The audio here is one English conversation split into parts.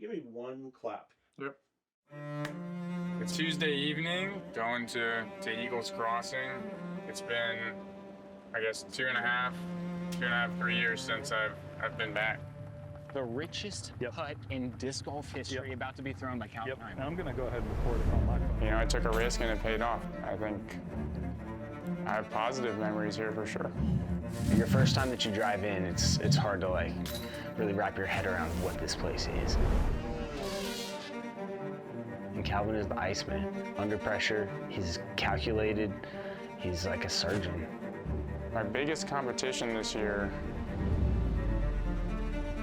give me one clap? Yep. It's Tuesday evening, going to Eagles Crossing. It's been, I guess, 2.5, 3 years since I've been back. The richest putt in disc golf history about to be thrown by Calvin Heinberg. And I'm going to go ahead and record it on my phone. You know, I took a risk and it paid off. I think I have positive memories here for sure. Your first time that you drive in, it's hard to like really wrap your head around what this place is. And Calvin is the Iceman. Under pressure, he's calculated, he's like a surgeon. My biggest competition this year.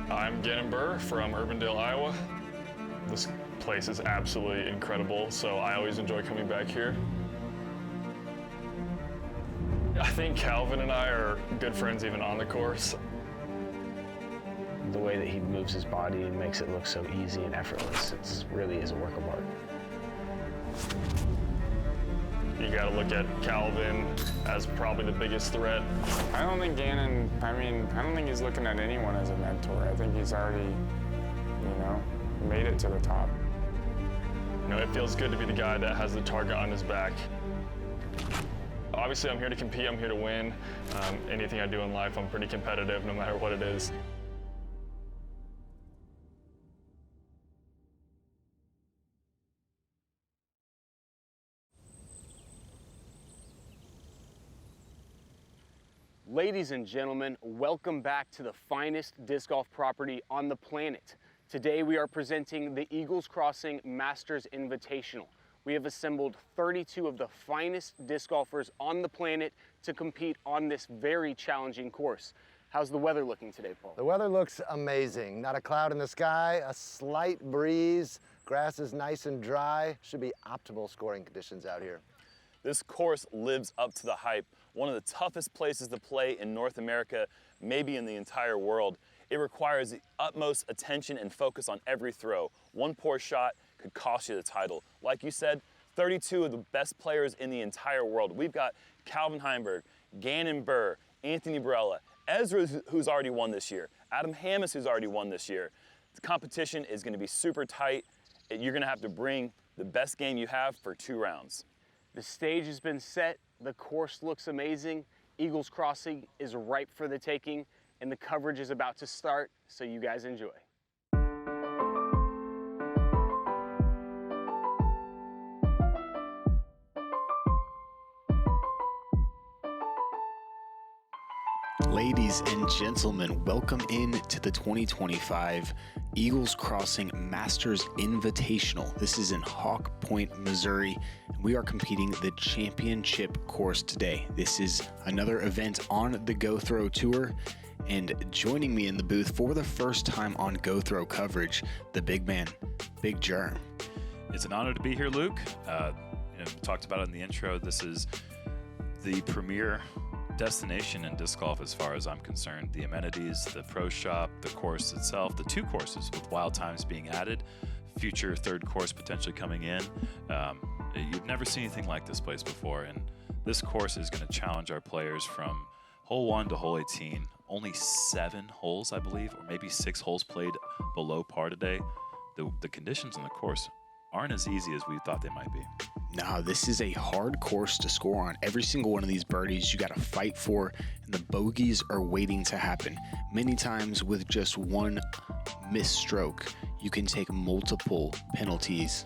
I'm Gannon Buhr from Urbandale, Iowa. This place is absolutely incredible, so I always enjoy coming back here. I think Calvin and I are good friends even on the course. The way that he moves his body and makes it look so easy and effortless, it really is a work of art. You gotta look at Calvin as probably the biggest threat. I don't think Gannon, I don't think he's looking at anyone as a mentor. I think he's already, made it to the top. You know, it feels good to be the guy that has the target on his back. Obviously, I'm here to compete, I'm here to win. Anything I do in life, I'm pretty competitive no matter what it is. Ladies and gentlemen, welcome back to the finest disc golf property on the planet. Today we are presenting the Eagles Crossing Masters Invitational. We have assembled 32 of the finest disc golfers on the planet to compete on this very challenging course. How's the weather looking today, Paul? The weather looks amazing. Not a cloud in the sky, a slight breeze, grass is nice and dry. Should be optimal scoring conditions out here. This course lives up to the hype. One of the toughest places to play in North America, maybe in the entire world. It requires the utmost attention and focus on every throw. One poor shot could cost you the title. Like you said, 32 of the best players in the entire world. We've got Calvin Heimburg, Gannon Buhr, Anthony Barella, Ezra, who's already won this year, Adam Hammes, who's already won this year. The competition is going to be super tight. You're going to have to bring the best game you have for 2 rounds. The stage has been set, the course looks amazing, Eagles Crossing is ripe for the taking, and the coverage is about to start, so you guys enjoy. Ladies and gentlemen, welcome in to the 2025 Eagles Crossing Masters Invitational. This is in Hawk Point, Missouri, and we are competing the championship course today. This is another event on the Go Throw Tour, and joining me in the booth for the first time on Go Throw coverage, the big man, Big Germ. It's an honor to be here, Luke. We talked about it in the intro. This is the premier destination in disc golf as far as I'm concerned. The amenities, the pro shop, the course itself, the 2 courses with wild times being added, future 3rd course potentially coming in. You've never seen anything like this place before, and this course is going to challenge our players from hole 1 to hole 18. Only 7 holes, I believe, or maybe 6 holes played below par today. The conditions on the course aren't as easy as we thought they might be. No, this is a hard course to score on. Every single one of these birdies you got to fight for, and the bogeys are waiting to happen. Many times with just one missed stroke, you can take multiple penalties,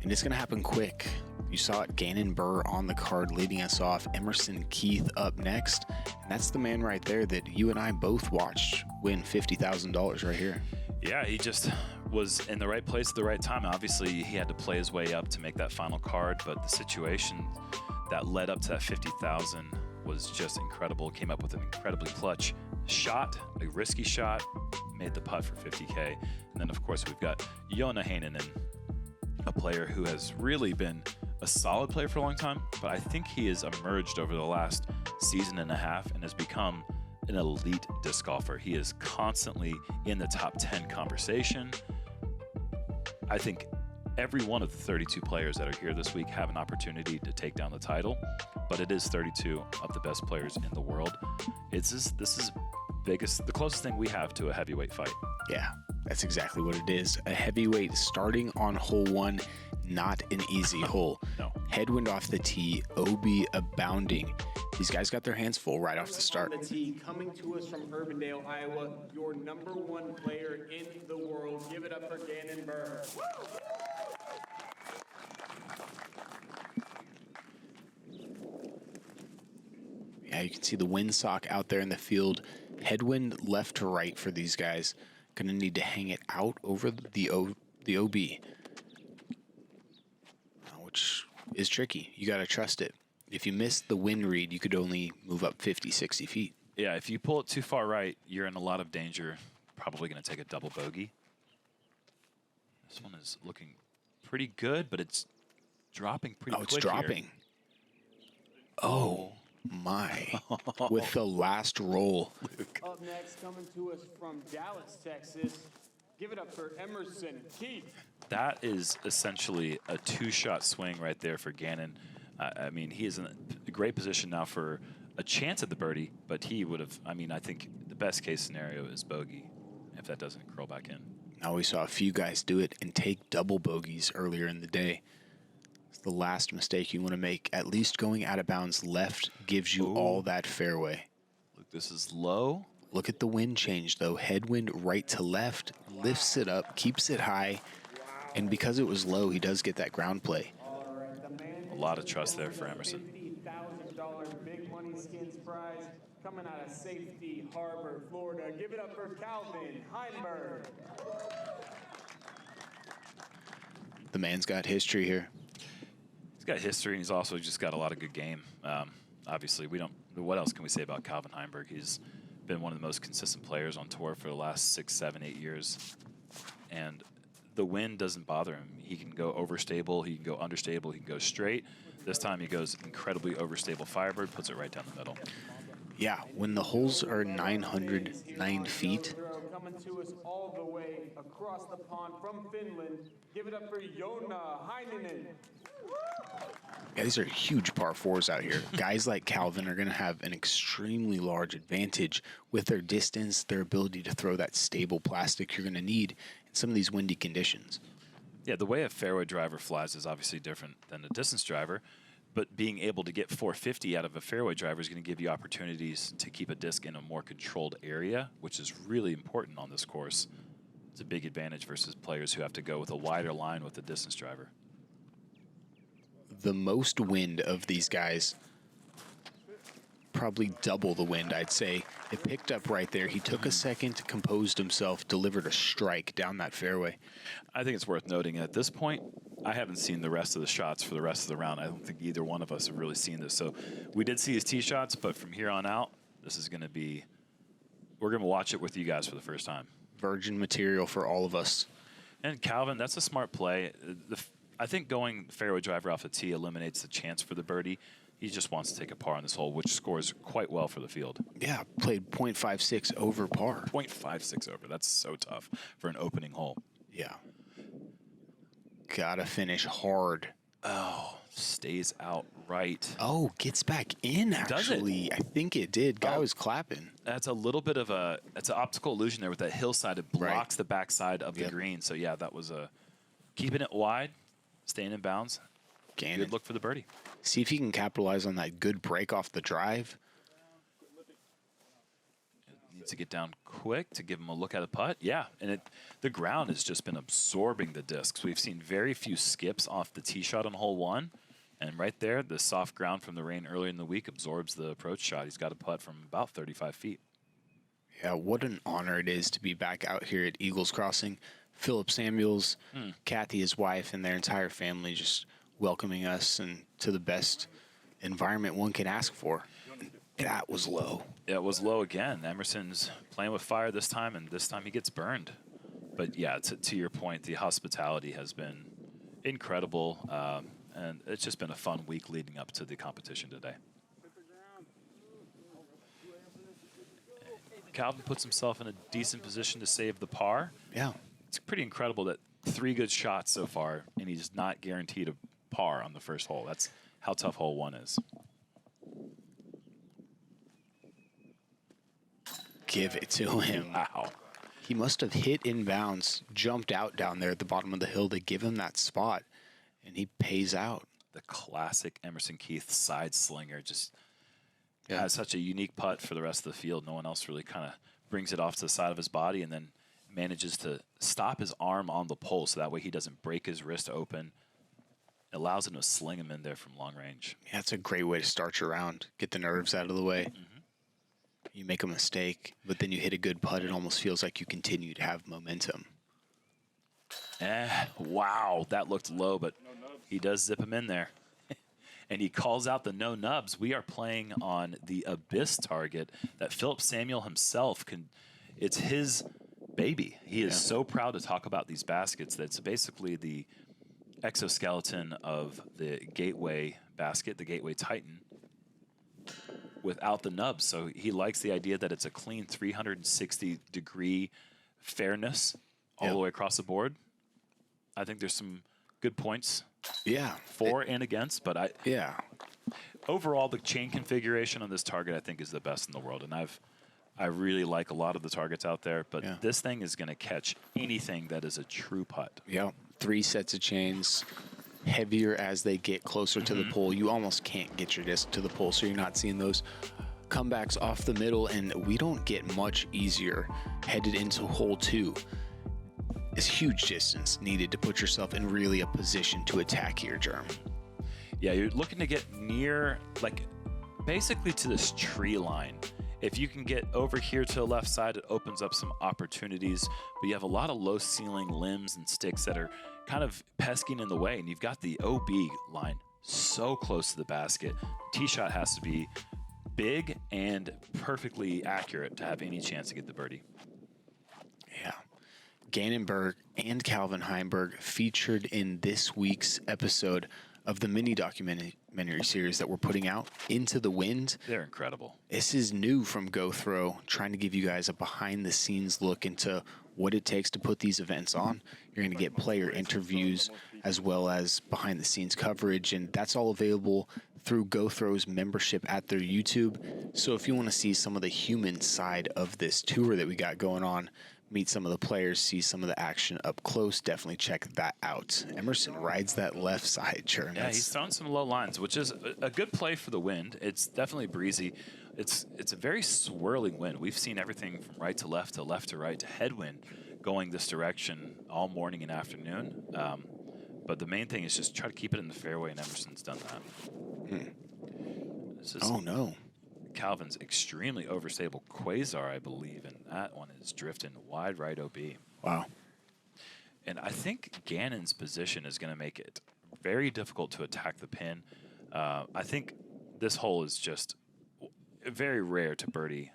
and it's going to happen quick. You saw it, Gannon Buhr on the card leading us off, Emerson Keith up next, and that's the man right there that you and I both watched win $50,000 right here. Yeah, he just was in the right place at the right time. Obviously, he had to play his way up to make that final card, but the situation that led up to that 50,000 was just incredible. Came up with an incredibly clutch shot, a risky shot, made the putt for 50K. And then, of course, we've got Joona Heinänen, a player who has really been a solid player for a long time, but I think he has emerged over the last season and a half and has become an elite disc golfer. He is constantly in the top 10 conversation. I think every one of the 32 players that are here this week have an opportunity to take down the title, but it is 32 of the best players in the world. This is the closest thing we have to a heavyweight fight. Yeah, That's exactly what it is. A heavyweight starting on hole 1, not an easy hole. No. Headwind off the tee, OB abounding. These guys got their hands full right off the start. On the tee, coming to us from Urbandale, Iowa, your #1 player in the world. Give it up for Gannon Buhr. Yeah, you can see the windsock out there in the field. Headwind left to right for these guys. Gonna need to hang it out over the OB, which is tricky. You gotta trust it. If you miss the wind read, you could only move up 50, 60 feet. Yeah, if you pull it too far right, you're in a lot of danger. Probably going to take a double bogey. This one is looking pretty good, but it's dropping pretty quick. Oh, it's dropping. Here. Oh, my. With the last roll. Up next, coming to us from Dallas, Texas. Give it up for Emerson Keith. That is essentially a 2-shot swing right there for Gannon. I mean, he is in a great position now for a chance at the birdie, but he would have, I mean, I think the best case scenario is bogey if that doesn't curl back in. Now we saw a few guys do it and take double bogeys earlier in the day. It's the last mistake you want to make. At least going out of bounds left gives you all that fairway. Look, this is low. Look at the wind change, though. Headwind right to left, lifts it up, keeps it high, and because it was low, he does get that ground play. A lot of trust there for Emerson. $50,000 big money skins prize coming out of Safety Harbor, Florida. Give it up for Calvin Heimburg. The man's got history here. He's got history, and he's also just got a lot of good game. Obviously, we don't. What else can we say about Calvin Heimburg? He's been one of the most consistent players on tour for the last 6, 7, 8 years, and the wind doesn't bother him. He can go overstable, he can go understable, he can go straight. This time he goes incredibly overstable Firebird, puts it right down the middle. Yeah, when the holes are 909 feet. Coming to us all the way across the pond from Finland. Give it up for Joona Heinänen. Yeah, these are huge par 4s out here. Guys like Calvin are going to have an extremely large advantage with their distance, their ability to throw that stable plastic you're going to need in some of these windy conditions. Yeah, the way a fairway driver flies is obviously different than a distance driver, but being able to get 450 out of a fairway driver is going to give you opportunities to keep a disc in a more controlled area, which is really important on this course. It's a big advantage versus players who have to go with a wider line with a distance driver. The most wind of these guys, probably double the wind, I'd say. It picked up right there. He took a second, composed himself, delivered a strike down that fairway. I think it's worth noting at this point, I haven't seen the rest of the shots for the rest of the round. I don't think either one of us have really seen this. So we did see his tee shots, but from here on out, this is going to be, we're going to watch it with you guys for the first time. Virgin material for all of us. And Calvin, that's a smart play. I think going fairway driver off the tee eliminates the chance for the birdie. He just wants to take a par on this hole, which scores quite well for the field. Yeah, played .56 over par. 0.56 over. That's so tough for an opening hole. Yeah. Gotta finish hard. Oh, stays out right. Oh, gets back in, actually. Does it? I think it did. Guy was clapping. That's a little bit of it's an optical illusion there with that hillside. It blocks the backside of the green. So, yeah, that was keeping it wide, staying in bounds. Gannon. Good look for the birdie. See if he can capitalize on that good break off the drive. Needs to get down quick to give him a look at the putt. Yeah, and the ground has just been absorbing the discs. We've seen very few skips off the tee shot on hole 1. And right there, the soft ground from the rain earlier in the week absorbs the approach shot. He's got a putt from about 35 feet. Yeah, what an honor it is to be back out here at Eagles Crossing. Philip Samuels, Kathy, his wife, and their entire family just welcoming us and to the best environment one can ask for. That was low. Yeah, it was low again. Emerson's playing with fire this time, and this time he gets burned. But yeah, to your point, the hospitality has been incredible, and it's just been a fun week leading up to the competition today. Calvin puts himself in a decent position to save the par. Yeah. It's pretty incredible that 3 good shots so far, and he's not guaranteed a par on the first hole. That's how tough hole 1 is. Give it to him. Wow. He must have hit inbounds, jumped out down there at the bottom of the hill to give him that spot, and he pays out. The classic Emerson Keith side slinger just has such a unique putt for the rest of the field. No one else really kind of brings it off to the side of his body and then manages to stop his arm on the pole so that way he doesn't break his wrist open. It allows him to sling him in there from long range. Yeah, it's a great way to start your round. Get the nerves out of the way. You make a mistake, but then you hit a good putt. It almost feels like you continue to have momentum. Wow, that looked low, but he does zip him in there. And he calls out the no nubs. We are playing on the Abyss target that Philip Samuel himself can. It's his baby. He is so proud to talk about these baskets. That's basically the exoskeleton of the Gateway basket, the Gateway Titan, without the nubs. So he likes the idea that it's a clean 360-degree fairness all the way across the board. I think there's some good points. For and against, but overall the chain configuration on this target I think is the best in the world, and I really like a lot of the targets out there, but this thing is going to catch anything that is a true putt. 3 sets of chains, heavier as they get closer to the pole. You almost can't get your disc to the pole, so you're not seeing those comebacks off the middle, and we don't get much easier headed into hole 2. It's huge distance needed to put yourself in really a position to attack here, Germ. Yeah, you're looking to get near, like, basically to this tree line. If you can get over here to the left side, it opens up some opportunities, but you have a lot of low ceiling limbs and sticks that are kind of pesking in the way, and you've got the OB line so close to the basket. Tee shot has to be big and perfectly accurate to have any chance to get the birdie. Gannon Buhr and Calvin Heimburg featured in this week's episode of the mini documentary series that we're putting out, Into the Wind. They're incredible. This is new from GoThrow, trying to give you guys a behind-the-scenes look into what it takes to put these events on. You're going to get player interviews as well as behind-the-scenes coverage, and that's all available through GoThrow's membership at their YouTube. So if you want to see some of the human side of this tour that we got going on, meet some of the players, see some of the action up close, definitely check that out. Emerson rides that left side, Churn. Yeah, he's throwing some low lines, which is a good play for the wind. It's definitely breezy. It's a very swirling wind. We've seen everything from right to left to right to headwind going this direction all morning and afternoon. But the main thing is just try to keep it in the fairway, and Emerson's done that. Oh, no. Calvin's extremely overstable Quasar, I believe, and that one is drifting wide right OB. Wow. And I think Gannon's position is going to make it very difficult to attack the pin. I think this hole is just very rare to birdie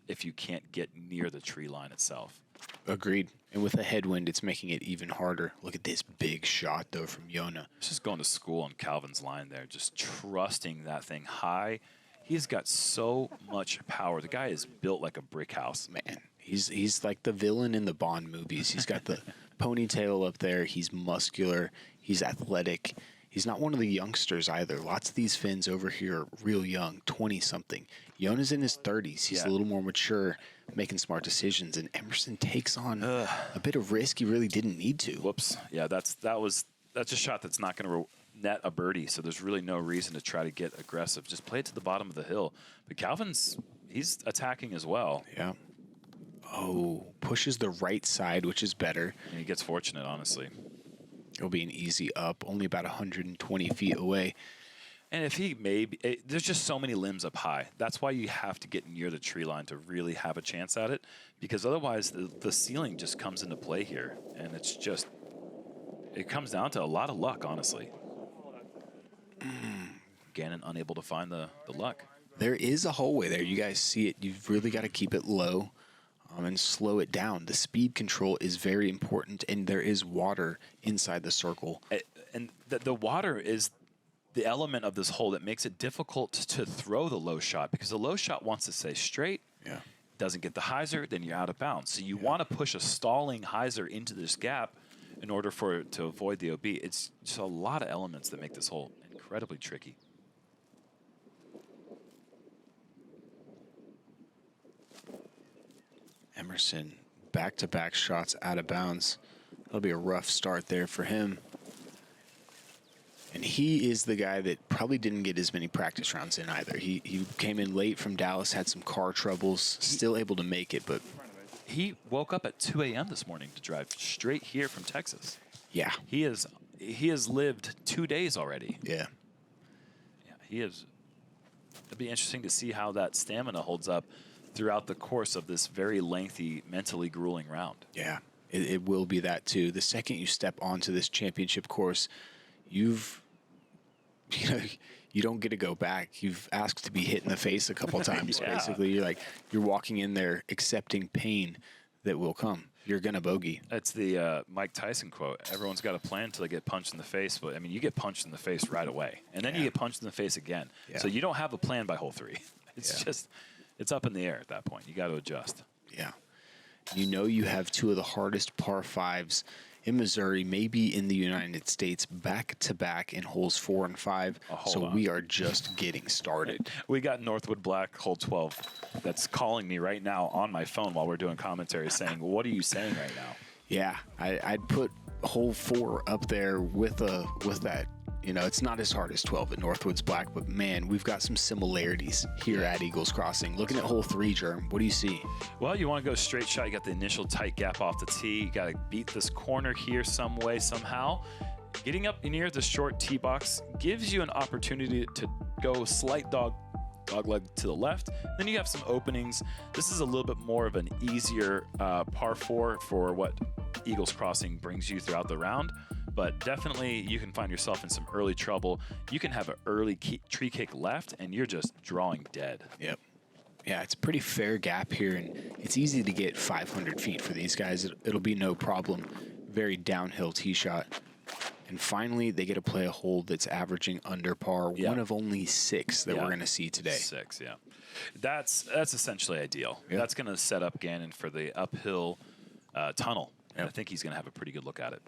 if you can't get near the tree line itself. Agreed. And with a headwind, it's making it even harder. Look at this big shot, though, from Joona. He's just going to school on Calvin's line there, just trusting that thing high. He's got so much power. The guy is built like a brick house. Man, he's like the villain in the Bond movies. He's got the ponytail up there. He's muscular. He's athletic. He's not one of the youngsters either. Lots of these Finns over here are real young, 20-something. Joona's in his 30s. He's a little more mature, making smart decisions. And Emerson takes on a bit of risk he really didn't need to. Whoops. Yeah, that's a shot that's not going to net a birdie, so there's really no reason to try to get aggressive. Just play it to the bottom of the hill. But he's attacking as well. Yeah. Oh, pushes the right side, which is better. And he gets fortunate, honestly. It'll be an easy up, only about 120 feet away. And if he there's just so many limbs up high. That's why you have to get near the tree line to really have a chance at it, because otherwise the ceiling just comes into play here. And it comes down to a lot of luck, honestly. Gannon unable to find the luck. There is a hallway there. You guys see it. You've really got to keep it low and slow it down. The speed control is very important, and there is water inside the circle. And the water is the element of this hole that makes it difficult to throw the low shot, because the low shot wants to stay straight. Yeah. Doesn't get the hyzer, then you're out of bounds. So you want to push a stalling hyzer into this gap in order for it to avoid the OB. It's just a lot of elements that make this hole incredibly tricky. Emerson back-to-back shots out of bounds. That'll be a rough start there for him. And he is the guy that probably didn't get as many practice rounds in either. He came in late from Dallas, had some car troubles, still able to make it, but He woke up at 2 a.m. this morning to drive straight here from Texas. yeah. He has lived 2 days already. Yeah. Yeah, he is. It'll be interesting to see how that stamina holds up throughout the course of this very lengthy, mentally grueling round. Yeah, it will be that too. The second you step onto this championship course, you don't get to go back. You've asked to be hit in the face a couple times. Yeah. Basically, you're walking in there accepting pain that will come. You're gonna bogey. That's the Mike Tyson quote. Everyone's got a plan until they get punched in the face. But, I mean, you get punched in the face right away. And then you get punched in the face again. Yeah. So you don't have a plan by hole 3. It's up in the air at that point. You got to adjust. Yeah. You have two of the hardest par 5s in Missouri, maybe in the United States, back-to-back in holes 4 and 5. So we are just getting started. We got Northwood Black, hole 12, that's calling me right now on my phone while we're doing commentary saying, what are you saying right now? Yeah, I'd put hole 4 up there with that. It's not as hard as 12 at Northwoods Black, but man, we've got some similarities here at Eagles Crossing. Looking at hole 3, Jerm, what do you see? Well, you want to go straight shot. You got the initial tight gap off the tee. You got to beat this corner here some way, somehow. Getting up near the short tee box gives you an opportunity to go slight dog leg to the left. Then you have some openings. This is a little bit more of an easier par 4 for what Eagles Crossing brings you throughout the round. But definitely you can find yourself in some early trouble. You can have an early tree kick left, and you're just drawing dead. Yep. Yeah, it's a pretty fair gap here, and it's easy to get 500 feet for these guys. It'll be no problem. Very downhill tee shot. And finally, they get to play a hole that's averaging under par, one of only 6 that we're going to see today. 6, yeah. That's essentially ideal. Yeah. That's going to set up Gannon for the uphill tunnel, and I think he's going to have a pretty good look at it.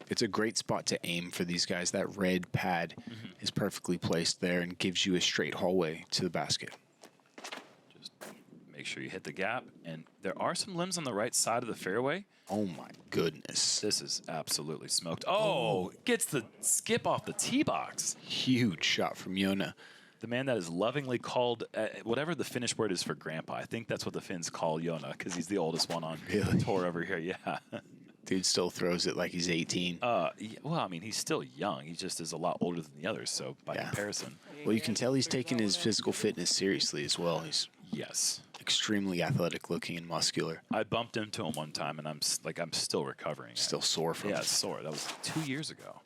It's a great spot to aim for these guys. That red pad is perfectly placed there and gives you a straight hallway to the basket. Just make sure you hit the gap. And there are some limbs on the right side of the fairway. Oh, my goodness. This is absolutely smoked. Oh, gets the skip off the tee box. Huge shot from Joona. The man that is lovingly called, whatever the Finnish word is for grandpa. I think that's what the Finns call Joona because he's the oldest one on the tour over here. Yeah. Dude still throws it like he's 18. Well, I mean, he's still young. He just is a lot older than the others, so by comparison. Well, you can tell he's taking his physical fitness seriously as well. He's extremely athletic looking and muscular. I bumped into him one time, and I'm still recovering. Still sore from it. Yeah, sore. That was 2 years ago.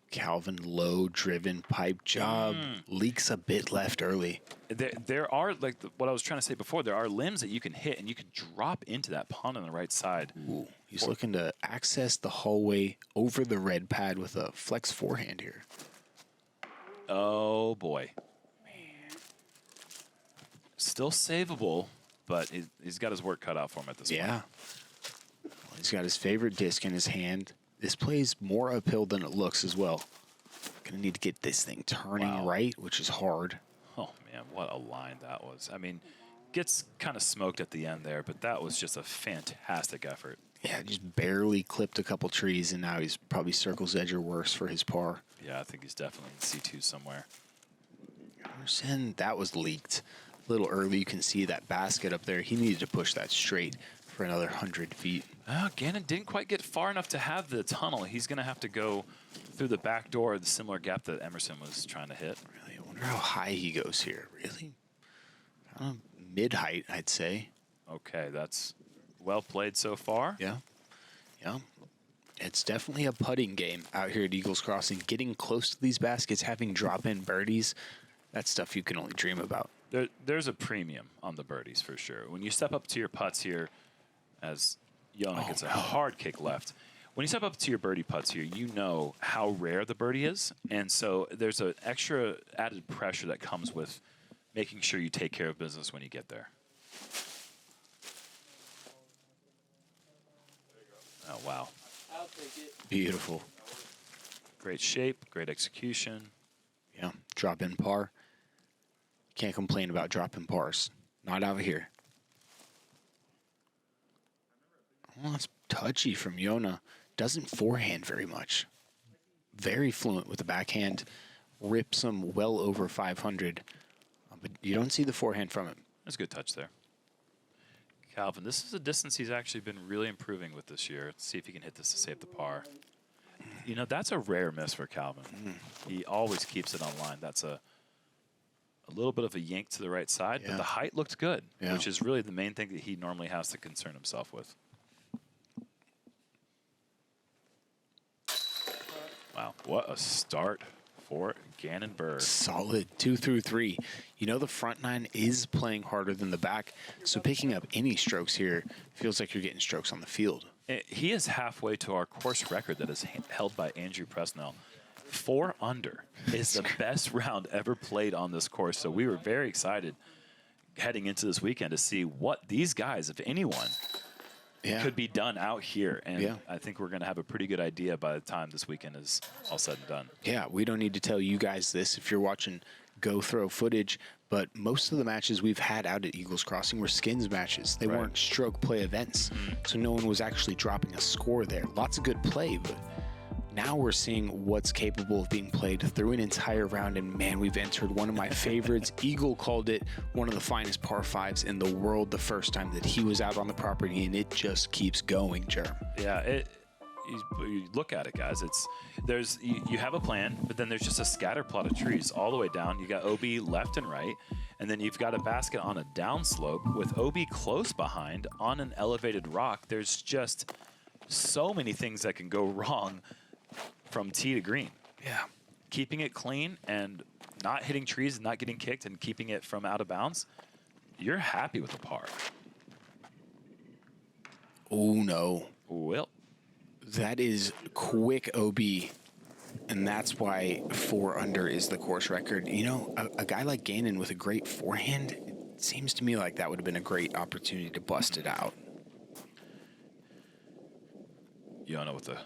Calvin, low-driven pipe job. Leaks a bit left early. There are, like what I was trying to say before, there are limbs that you can hit, and you can drop into that pond on the right side. Ooh, he's looking to access the hallway over the red pad with a flex forehand here. Oh, boy. Man. Still savable, but he's got his work cut out for him at this point. Yeah. Well, he's got his favorite disc in his hand. This plays more uphill than it looks as well. Gonna need to get this thing turning right, which is hard. Oh, man, what a line that was. I mean, gets kind of smoked at the end there, but that was just a fantastic effort. Yeah, just barely clipped a couple trees, and now he's probably circle's edge or worse for his par. Yeah, I think he's definitely in C2 somewhere. Emerson, that was leaked. A little early, you can see that basket up there. He needed to push that straight for another 100 feet. Gannon didn't quite get far enough to have the tunnel. He's going to have to go through the back door, the similar gap that Emerson was trying to hit. Really, I wonder how high he goes here. Really? Mid-height, I'd say. Okay, that's well played so far. Yeah. Yeah. It's definitely a putting game out here at Eagles Crossing. Getting close to these baskets, having drop-in birdies, that's stuff you can only dream about. There's a premium on the birdies for sure. When you step up to your putts here, as Joona gets a hard kick left, when you step up to your birdie putts here, you know how rare the birdie is. And so there's an extra added pressure that comes with making sure you take care of business when you get there. Oh, wow. I'll take it. Beautiful. Great shape, great execution. Yeah, drop-in par. Can't complain about drop-in pars. Not out here. Well, that's touchy from Joona. Doesn't forehand very much. Very fluent with the backhand. Rips him well over 500. But you don't see the forehand from him. That's a good touch there. Calvin, this is a distance he's actually been really improving with this year. Let's see if he can hit this to save the par. You know, that's a rare miss for Calvin. He always keeps it on line. That's a little bit of a yank to the right side, but the height looked good, which is really the main thing that he normally has to concern himself with. Wow, what a start for Gannon Buhr. Solid 2 through 3. You know the front nine is playing harder than the back, so picking up any strokes here feels like you're getting strokes on the field. He is halfway to our course record that is held by Andrew Presnell. 4 under is the best round ever played on this course, so we were very excited heading into this weekend to see what these guys, if anyone, could be done out here. And I think we're going to have a pretty good idea by the time this weekend is all said and done. Yeah, we don't need to tell you guys this if you're watching Go Throw footage, but most of the matches we've had out at Eagles Crossing were skins matches. They weren't stroke play events, so no one was actually dropping a score there. Lots of good play, but now we're seeing what's capable of being played through an entire round, and man, we've entered one of my favorites. Eagle called it one of the finest par 5s in the world the first time that he was out on the property, and it just keeps going, Jerm. Yeah, you look at it, guys. You have a plan, but then there's just a scatter plot of trees all the way down. You got OB left and right, and then you've got a basket on a downslope with OB close behind on an elevated rock. There's just so many things that can go wrong from tee to green. Yeah. Keeping it clean and not hitting trees and not getting kicked and keeping it from out of bounds, you're happy with the par. Oh, no. Well, that is quick OB, and that's why 4 under is the course record. You know, a guy like Gannon with a great forehand, it seems to me like that would have been a great opportunity to bust it out. Joona with a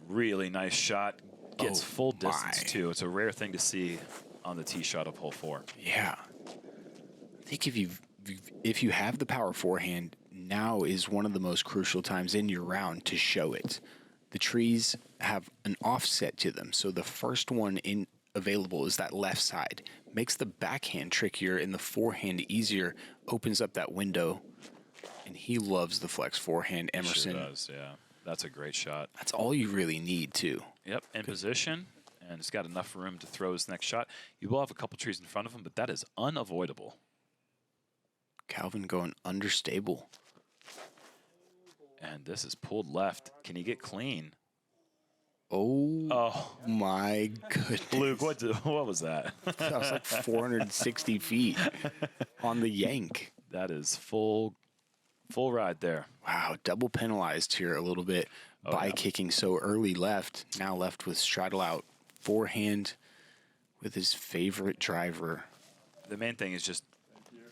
really nice shot. Gets full distance, too. It's a rare thing to see on the tee shot of hole 4. Yeah. I think if you have the power forehand, now is one of the most crucial times in your round to show it. The trees have an offset to them, so the first one available is that left side. Makes the backhand trickier and the forehand easier, opens up that window, and he loves the flex forehand, Emerson. Sure does, yeah. That's a great shot. That's all you really need, too. Yep, in position, and it's got enough room to throw his next shot. You will have a couple trees in front of him, but that is unavoidable. Calvin going understable. And this is pulled left. Can he get clean? Oh my goodness. Luke, what was that? That was like 460 feet on the yank. That is full ride there. Wow, double penalized here a little bit by kicking so early left. Now left with straddle out forehand with his favorite driver. The main thing is just,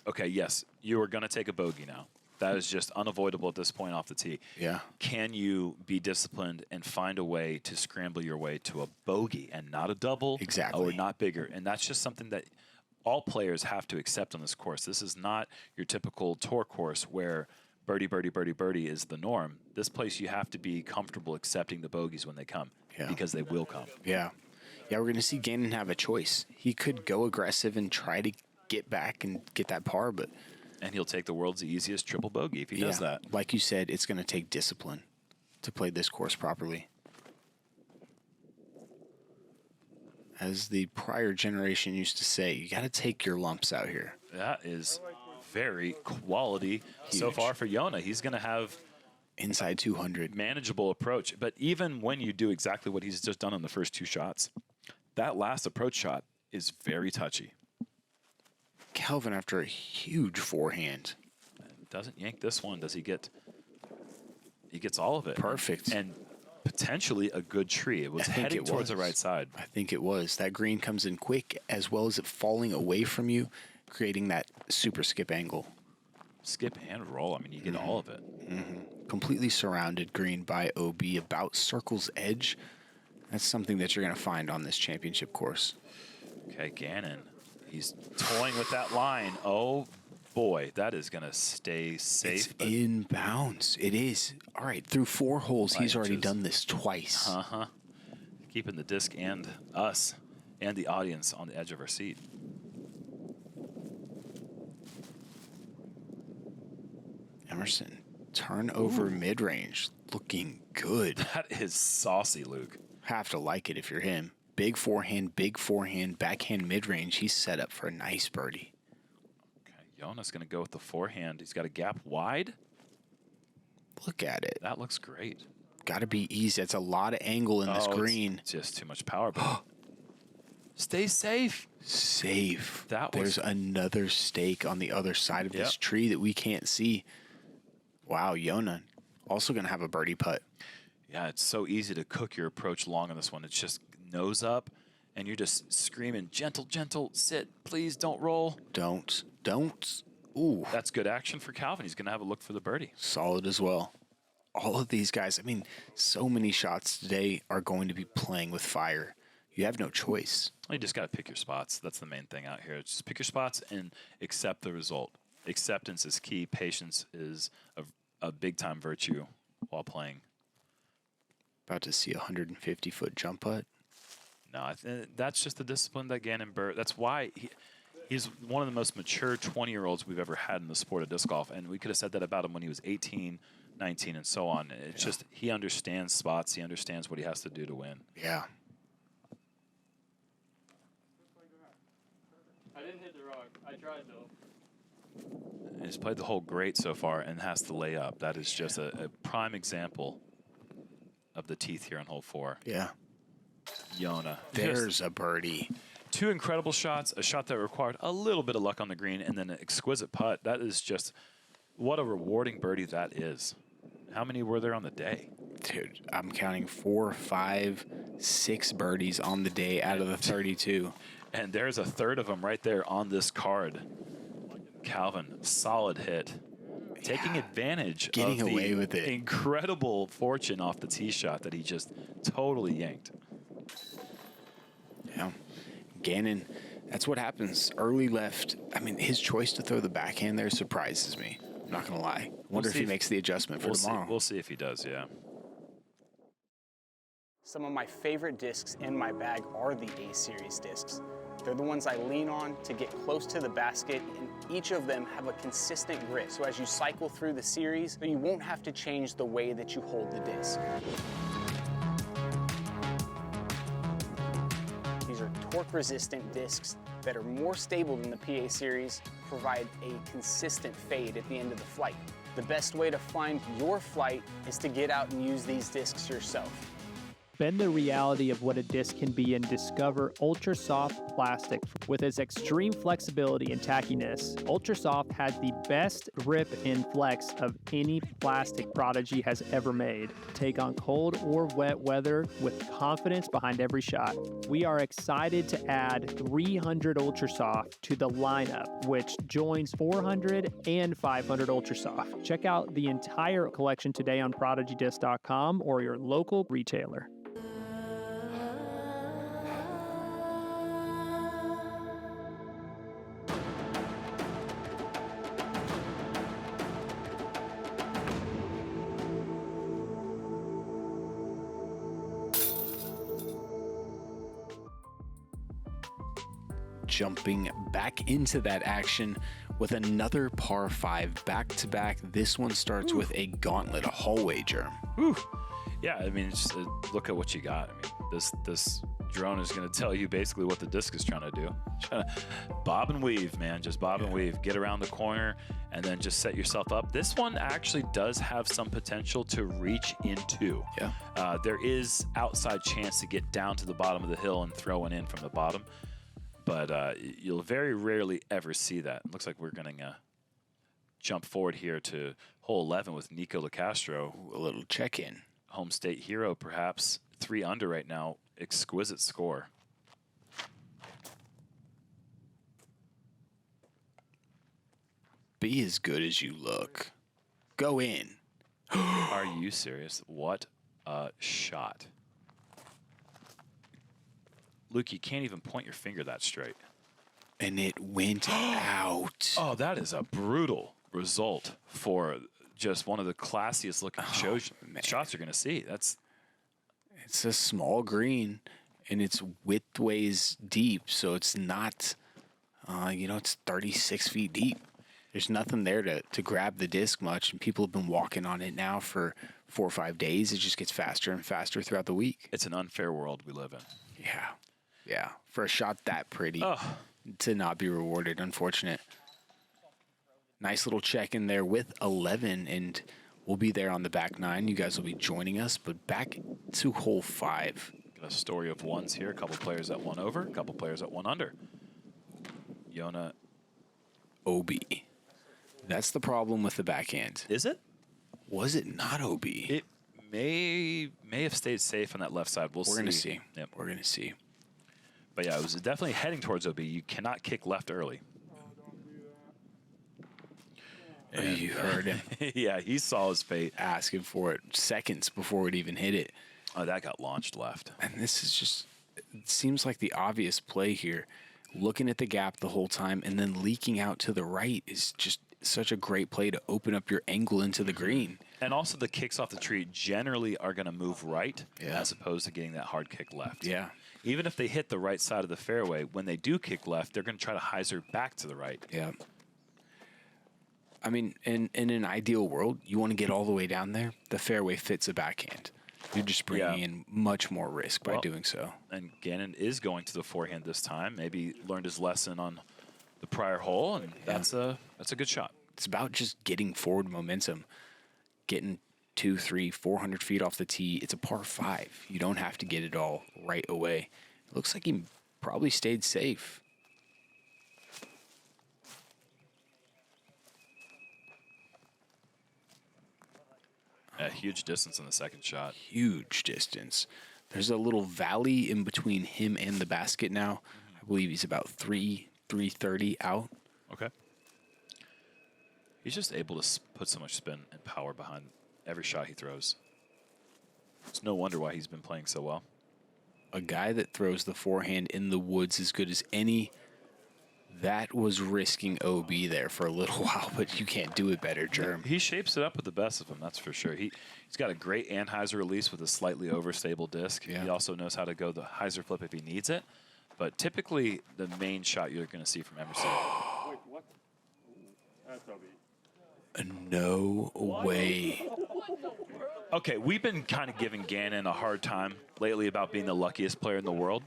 okay, yes, you are going to take a bogey now. That is just unavoidable at this point off the tee. Yeah. Can you be disciplined and find a way to scramble your way to a bogey and not a double? Exactly. Or not bigger? And that's just something that all players have to accept on this course. This is not your typical tour course where birdie, birdie, birdie, birdie is the norm. This place you have to be comfortable accepting the bogeys when they come because they will come. Yeah. Yeah, we're going to see Gannon have a choice. He could go aggressive and try to get back and get that par, but... And he'll take the world's easiest triple bogey if he does that. Like you said, it's going to take discipline to play this course properly. As the prior generation used to say, you got to take your lumps out here. That is very quality so far for Joona. He's going to have inside 200 manageable approach. But even when you do exactly what he's just done on the first 2 shots, that last approach shot is very touchy. Calvin after a huge forehand. Doesn't yank this one. Does he get? He gets all of it. Perfect. And potentially a good tree. It was heading towards the right side. I think it was. That green comes in quick as well as it falling away from you, creating that super skip angle. Skip and roll. I mean, you get all of it. Completely surrounded green by OB about circle's edge. That's something that you're going to find on this championship course. Okay, Gannon. He's toying with that line. Oh, boy, that is going to stay safe. It's in bounds. It is. All right, through 4 holes, he's already done this twice. Keeping the disc and us and the audience on the edge of our seat. Emerson, turn over mid-range. Looking good. That is saucy, Luke. Have to like it if you're him. Big forehand, backhand mid-range. He's set up for a nice birdie. Okay, Joona's going to go with the forehand. He's got a gap wide. Look at it. That looks great. Got to be easy. That's a lot of angle in this green. It's just too much power. But stay safe. Safe. That was... There's another stake on the other side of this tree that we can't see. Wow, Joona also going to have a birdie putt. Yeah, it's so easy to cook your approach long on this one. It's just nose up, and you're just screaming, gentle, gentle, sit, please don't roll. Don't. Ooh. That's good action for Calvin. He's going to have a look for the birdie. Solid as well. All of these guys, I mean, so many shots today are going to be playing with fire. You have no choice. You just got to pick your spots. That's the main thing out here. Just pick your spots and accept the result. Acceptance is key. Patience is a big-time virtue while playing. About to see a 150-foot jump putt. No, that's just the discipline that Gannon Buhr. That's why he's one of the most mature 20-year-olds we've ever had in the sport of disc golf, and we could have said that about him when he was 18, 19, and so on. It's just he understands spots. He understands what he has to do to win. Yeah. I didn't hit the rock. I tried, though. And he's played the hole great so far and has to lay up. That is just a prime example of the teeth here on hole 4. Yeah. Joona. There's a birdie. 2 incredible shots, a shot that required a little bit of luck on the green, and then an exquisite putt. That is just, what a rewarding birdie that is. How many were there on the day? Dude, I'm counting 4, 5, 6 birdies on the day out of the 32. And there's a third of them right there on this card. Calvin, solid hit. Taking advantage Getting of away the with it. Incredible fortune off the tee shot that he just totally yanked. Yeah. Gannon, that's what happens. Early left. I mean, his choice to throw the backhand there surprises me. I'm not going to lie. Wonder if he makes the adjustment for tomorrow. We'll see if he does, yeah. Some of my favorite discs in my bag are the A-Series discs. They're the ones I lean on to get close to the basket, and each of them have a consistent grip. So as you cycle through the series, you won't have to change the way that you hold the disc. These are torque-resistant discs that are more stable than the PA Series, provide a consistent fade at the end of the flight. The best way to find your flight is to get out and use these discs yourself. Bend the reality of what a disc can be and discover Ultra Soft plastic. With its extreme flexibility and tackiness, Ultra Soft has the best grip and flex of any plastic Prodigy has ever made. Take on cold or wet weather with confidence behind every shot. We are excited to add 300 Ultra Soft to the lineup, which joins 400 and 500 Ultra Soft. Check out the entire collection today on ProdigyDisc.com or your local retailer. Jumping back into that action with another par 5 back-to-back. This one starts with a gauntlet, a hallway germ. Yeah, I mean, just look at what you got. I mean, this drone is going to tell you basically what the disc is trying to do. Trying to bob and weave, man. Just bob and weave. Get around the corner and then just set yourself up. This one actually does have some potential to reach into. Yeah. There is outside chance to get down to the bottom of the hill and throw one in from the bottom. But you'll very rarely ever see that. It looks like we're going to jump forward here to hole 11 with Nico LaCastro. A little check-in. Home state hero, perhaps. 3 under right now. Exquisite score. Be as good as you look. Go in. Are you serious? What a shot. Luke, you can't even point your finger that straight. And it went out. Oh, that is a brutal result for just one of the classiest looking shots you're going to see. It's a small green, and it's widthways deep, so it's not, it's 36 feet deep. There's nothing there to grab the disc much, and people have been walking on it now for 4 or 5 days. It just gets faster and faster throughout the week. It's an unfair world we live in. Yeah. For a shot that pretty to not be rewarded, unfortunate. Nice little check in there with 11, and we'll be there on the back 9. You guys will be joining us, but back to hole 5. Got a story of ones here. A couple players at 1 over, a couple players at 1 under. Joona. OB. That's the problem with the backhand. Is it? Was it not OB? It may have stayed safe on that left side. We're going to see. Yep. We're going to see. But yeah, it was definitely heading towards OB. You cannot kick left early. And you heard him. Yeah, he saw his fate. Asking for it seconds before it even hit it. Oh, that got launched left. And this is just, it seems like the obvious play here. Looking at the gap the whole time and then leaking out to the right is just such a great play to open up your angle into the green. And also the kicks off the tree generally are going to move right as opposed to getting that hard kick left. Yeah. Even if they hit the right side of the fairway, when they do kick left, they're going to try to hyzer back to the right. Yeah. I mean, in an ideal world, you want to get all the way down there. The fairway fits a backhand. You're just bringing in much more risk by doing so. And Gannon is going to the forehand this time. Maybe learned his lesson on the prior hole, and that's a good shot. It's about just getting forward momentum, getting 200, 300, 400 feet off the tee. It's a par 5. You don't have to get it all right away. It looks like he probably stayed safe. A huge distance in the second shot. Huge distance. There's a little valley in between him and the basket now. I believe he's about 330 out. Okay. He's just able to put so much spin and power behind every shot he throws. It's no wonder why he's been playing so well. A guy that throws the forehand in the woods as good as any. That was risking OB there for a little while, but you can't do it better, Germ. He shapes it up with the best of them, that's for sure. He's got a great Anheuser release with a slightly overstable disc. Yeah. He also knows how to go the hyzer flip if he needs it. But typically, the main shot you're going to see from Emerson. Wait, what? That's OB. No way. Okay, we've been kind of giving Gannon a hard time lately about being the luckiest player in the world.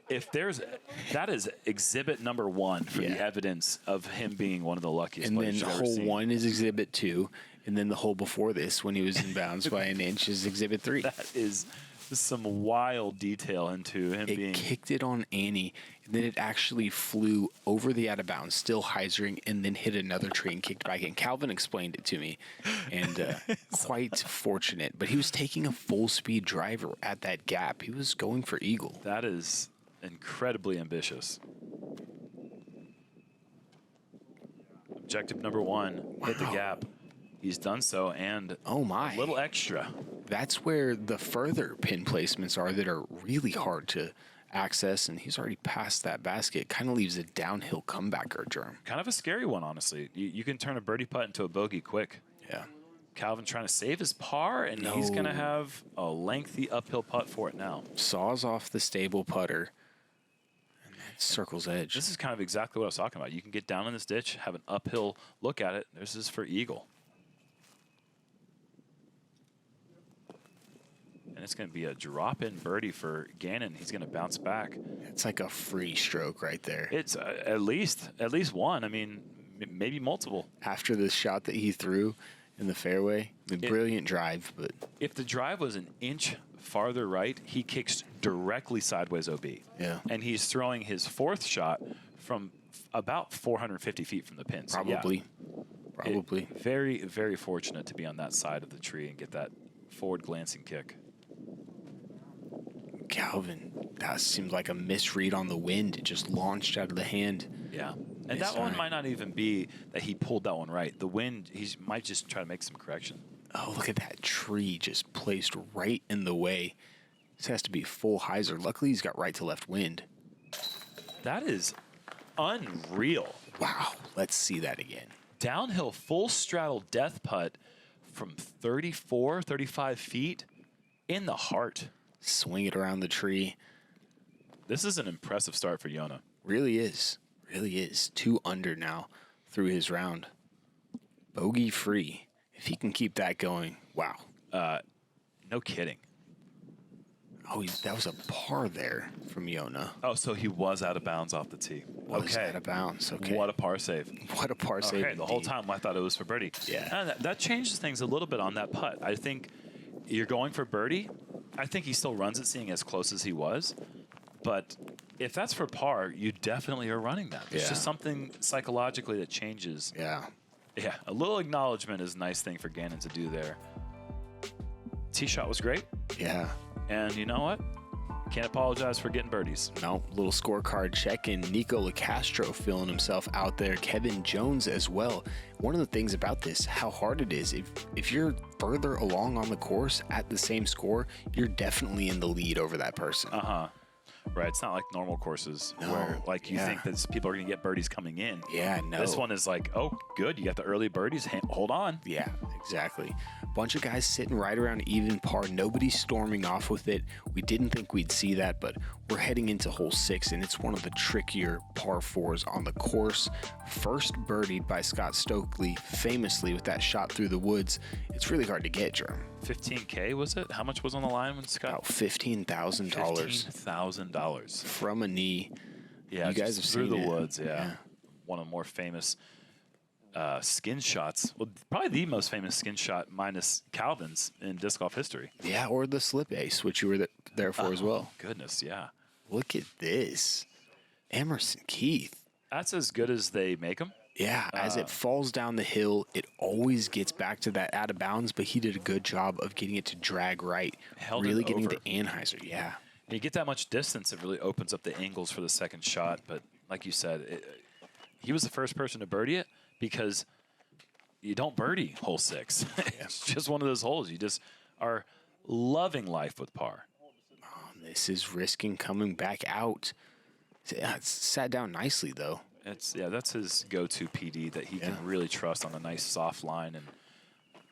If that is exhibit number 1 for the evidence of him being one of the luckiest players you've ever seen. And then hole 1 is exhibit 2, and then the hole before this, when he was in bounds by an inch, is exhibit 3. That is some wild detail into him being. It kicked it on Annie, and then it actually flew over the out of bounds, still hyzering, and then hit another tree and kicked back in. Calvin explained it to me, and quite fortunate. But he was taking a full speed driver at that gap. He was going for eagle. That is incredibly ambitious. Objective number 1, hit the gap. He's done so, and oh my, a little extra. That's where the further pin placements are that are really hard to access, and he's already past that basket. Kind of leaves a downhill comebacker, Germ. Kind of a scary one, honestly. You can turn a birdie putt into a bogey quick. Yeah. Calvin trying to save his par, and he's going to have a lengthy uphill putt for it now. Saws off the stable putter. Circle's edge. This is kind of exactly what I was talking about. You can get down in this ditch, have an uphill look at it. This is for eagle. And it's going to be a drop-in birdie for Gannon. He's going to bounce back. It's like a free stroke right there. It's at least one. I mean, maybe multiple. After the shot that he threw in the fairway, brilliant drive. But if the drive was an inch farther right, he kicks directly sideways OB. Yeah. And he's throwing his 4th shot from about 450 feet from the pin. So probably. Very, very fortunate to be on that side of the tree and get that forward glancing kick. Calvin, that seemed like a misread on the wind. It just launched out of the hand. Yeah. And that one might not even be that he pulled that one right. The wind, he might just try to make some correction. Oh, look at that tree just placed right in the way. This has to be full hyzer. Luckily, he's got right to left wind. That is unreal. Wow. Let's see that again. Downhill full straddle death putt from 34, 35 feet in the heart. Swing it around the tree. This is an impressive start for Joona. Really is. Really is. 2 under now through his round. Bogey free. If he can keep that going, wow. No kidding. Oh, that was a par there from Joona. Oh, so he was out of bounds off the tee. Was out of bounds. Okay. What a par save. What a par save. Okay, the whole time I thought it was for birdie. Yeah. And that changes things a little bit on that putt. I think you're going for birdie. I think he still runs it, seeing as close as he was. But if that's for par, you definitely are running that. There's just something psychologically that changes. Yeah. Yeah, a little acknowledgement is a nice thing for Gannon to do there. Tee shot was great. Yeah. And you know what? Can't apologize for getting birdies. No, little scorecard check in. Nico LaCastro feeling himself out there. Kevin Jones as well. One of the things about this, how hard it is. If you're further along on the course at the same score, you're definitely in the lead over that person. Right, it's not like normal courses where like you think that people are going to get birdies coming in. Yeah, no. This one is like, oh, good, you got the early birdies. Hold on. Yeah, exactly. Bunch of guys sitting right around even par. Nobody storming off with it. We didn't think we'd see that, but we're heading into hole 6, and it's one of the trickier par 4s on the course. First birdied by Scott Stokely, famously with that shot through the woods. It's really hard to get, Jerm. $15K was it? How much was on the line when Scott? About $15,000. $15,000 from a knee. Yeah, you guys have through seen the it. woods. Yeah, one of the more famous skin shots. Well, probably the most famous skin shot minus Calvin's in disc golf history. Yeah, or the slip ace, which you were there for as well. Goodness, yeah. Look at this, Emerson Keith. That's as good as they make them. Yeah, as it falls down the hill, it always gets back to that out of bounds, but he did a good job of getting it to drag right. Really getting to Anheuser, yeah. And you get that much distance, it really opens up the angles for the second shot. But like you said, he was the first person to birdie it because you don't birdie hole 6. It's just one of those holes. You just are loving life with par. Oh, this is risking coming back out. It's sat down nicely, though. That's his go-to PD that he can really trust on a nice soft line, and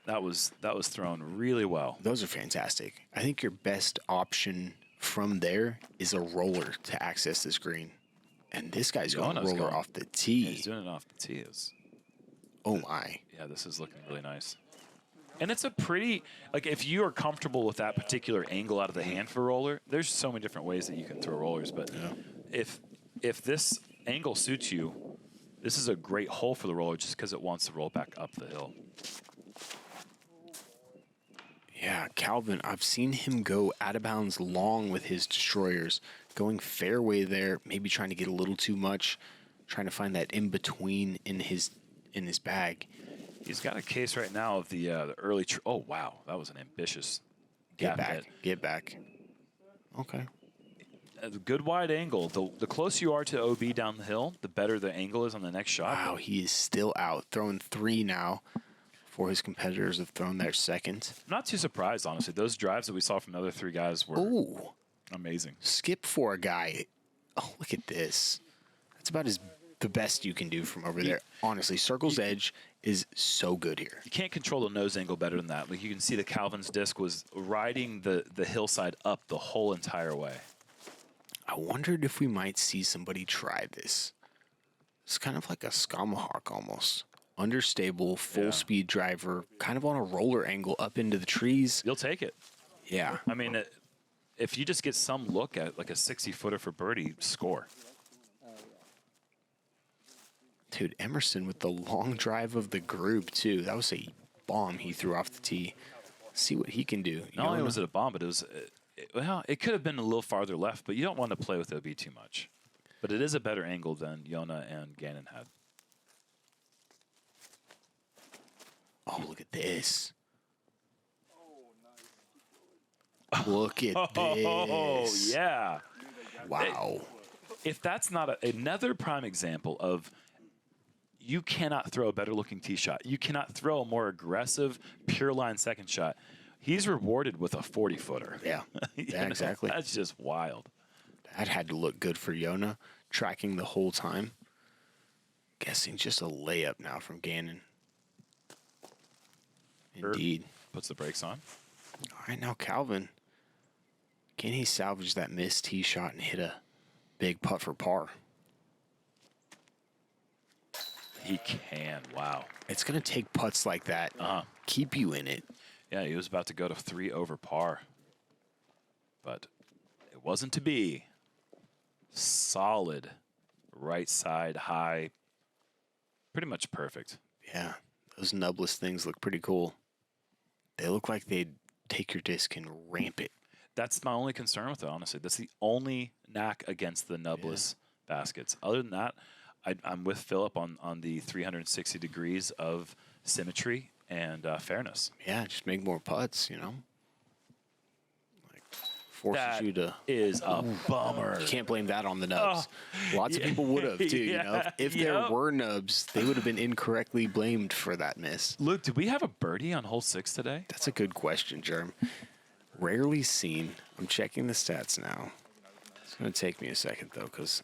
that was thrown really well. Those are fantastic. I think your best option from there is a roller to access this green, and this guy's going roller off the tee. Yeah, he's doing it off the tee. Oh my! Yeah, this is looking really nice. And it's a pretty, like, if you are comfortable with that particular angle out of the hand for a roller, there's so many different ways that you can throw rollers. But if this angle suits you, this is a great hole for the roller just because it wants to roll back up the hill. Yeah, Calvin, I've seen him go out of bounds long with his destroyers, going fairway there, maybe trying to get a little too much, trying to find that in between in his bag. He's got a case right now of the early. Oh wow, that was an ambitious get back. Get back. Okay. A good wide angle. The closer you are to OB down the hill, the better the angle is on the next shot. Wow, he is still out, throwing 3 now. 4 his competitors have thrown their second. I'm not too surprised, honestly. Those drives that we saw from the other 3 guys were amazing. Skip for a guy. Oh, look at this. That's about the best you can do from over there. Honestly, Circle's Edge is so good here. You can't control the nose angle better than that. Like, you can see the Calvin's disc was riding the hillside up the whole entire way. I wondered if we might see somebody try this. It's kind of like a Skamahawk almost. Understable, full-speed driver, kind of on a roller angle up into the trees. You'll take it. Yeah. I mean, if you just get some look at like a 60-footer for birdie, score. Dude, Emerson with the long drive of the group, too. That was a bomb he threw off the tee. Let's see what he can do. Not only was it a bomb, but it was... Well, it could have been a little farther left, but you don't want to play with OB too much. But it is a better angle than Joona and Gannon had. Oh, look at this. Look at this. Oh, yeah. Wow. If that's not another prime example of you cannot throw a better-looking tee shot. You cannot throw a more aggressive, pure-line second shot. He's rewarded with a 40-footer. Yeah, yeah, exactly. That's just wild. That had to look good for Joona. tracking the whole time. Guessing just a layup now from Gannon. Indeed. Puts the brakes on. All right, now Calvin. Can he salvage that missed tee shot and hit a big putt for par? He can. Wow. It's going to take putts like that. Keep you in it. Yeah, he was about to go to 3 over par. But it wasn't to be. Solid right side high. Pretty much perfect. Yeah, those nubless things look pretty cool. They look like they'd take your disc and ramp it. That's my only concern with it, honestly. That's the only knack against the nubless baskets. Other than that, I'm with Philip on the 360 degrees of symmetry and fairness. Yeah, just make more putts, you know? Like, forces you to... is a bummer. You can't blame that on the nubs. Lots of people would have, too, you know? If there were nubs, they would have been incorrectly blamed for that miss. Luke, did we have a birdie on hole 6 today? That's a good question, Germ. Rarely seen. I'm checking the stats now. It's going to take me a second, though, because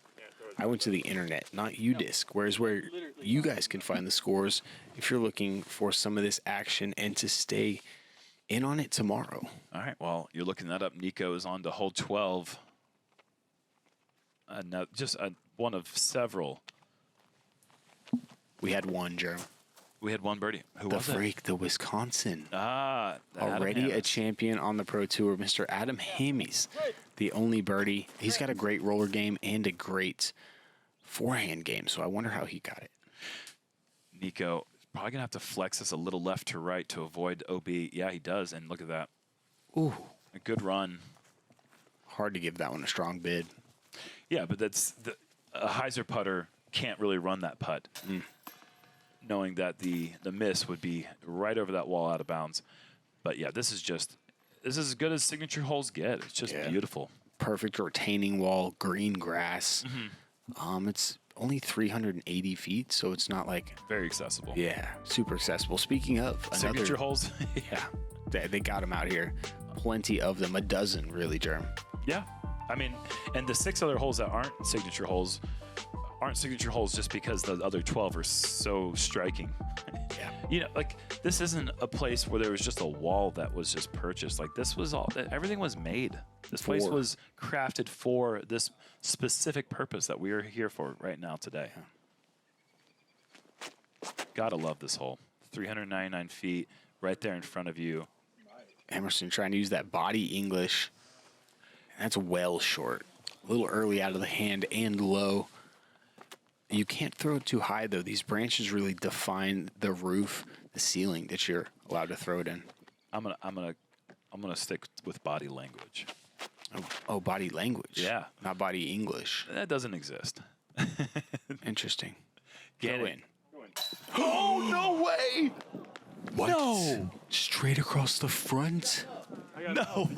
I went to the internet, not UDisc, whereas where you guys can find the scores if you're looking for some of this action and to stay in on it tomorrow. All right, well, you're looking that up. Nico is on to hole 12. Now, just one of several. We had one, Germ. We had one birdie. Who the was freak, the Wisconsin. Already a champion on the Pro Tour, Mr. Adam Hammies, the only birdie. He's got a great roller game and a great forehand game, so I wonder how he got it. Nico probably going to have to flex this a little left to right to avoid OB. Yeah, he does, and look at that. Ooh. A good run. Hard to give that one a strong bid. Yeah, but a hyzer putter can't really run that putt. Knowing that the miss would be right over that wall out of bounds. But yeah, this is as good as signature holes get. It's just beautiful. Perfect retaining wall, green grass. It's only 380 feet, so it's not like... Very accessible. Yeah, super accessible. Speaking of... Signature holes? Yeah, they got them out here. Plenty of them. A dozen, really, Germ. Yeah. I mean, and the 6 other holes that aren't signature holes just because the other 12 are so striking. Yeah. You know, like, this isn't a place where there was just a wall that was just purchased. Like, this was everything was made. This place was crafted for this specific purpose that we are here for right now today. Gotta love this hole. 399 feet right there in front of you. Emerson trying to use that body English. That's well short. A little early out of the hand and low. You can't throw it too high, though. These branches really define the roof, the ceiling that you're allowed to throw it in. I'm gonna stick with body language. Oh, body language. Yeah, not body English. That doesn't exist. Interesting. Get Go in. Oh, no way! What? No. Straight across the front? No.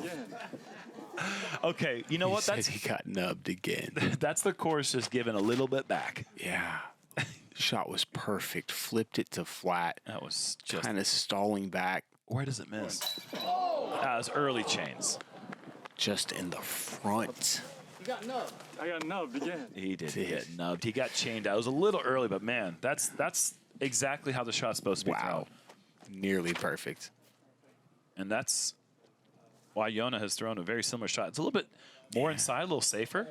Okay, you know what? He got nubbed again. That's the course just giving a little bit back. Yeah. Shot was perfect. Flipped it to flat. That was just kind of stalling back. Where does it miss? That was early chains. Just in the front. You got nubbed. I got nubbed again. He did get nubbed. He got chained out. It was a little early, but man, that's exactly how the shot's supposed to be thrown. Nearly perfect. And that's why Joona has thrown a very similar shot. It's a little bit more inside, a little safer.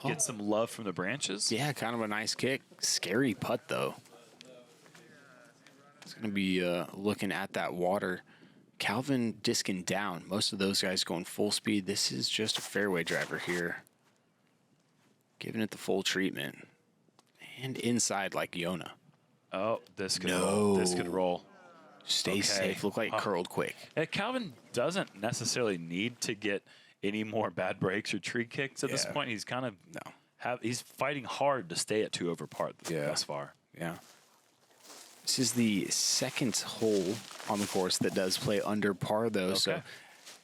Get some love from the branches. Yeah, kind of a nice kick. Scary putt, though. It's going to be looking at that water. Calvin disking down. Most of those guys going full speed. This is just a fairway driver here. Giving it the full treatment. And inside like Joona. Oh, this could roll. This could roll. Stay safe. Look like it curled quick. Calvin doesn't necessarily need to get any more bad breaks or tree kicks at this point. He's kind of he's fighting hard to stay at 2 over par thus far. Yeah. This is the second hole on the course that does play under par, though. Okay. So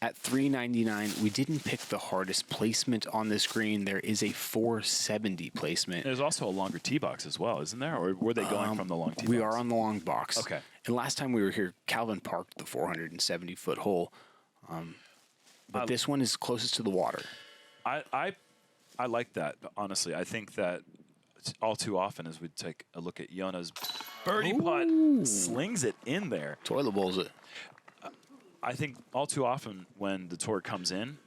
at 399, we didn't pick the hardest placement on this green. There is a 470 placement. There's also a longer tee box as well, isn't there? Or were they going from the long tee box? We are on the long box. Okay. And last time we were here, Calvin parked the 470-foot hole. But this one is closest to the water. I I like that, honestly. I think that all too often as we take a look at Joona's birdie putt, slings it in there. Toilet bowls it. I think all too often when the tour comes in,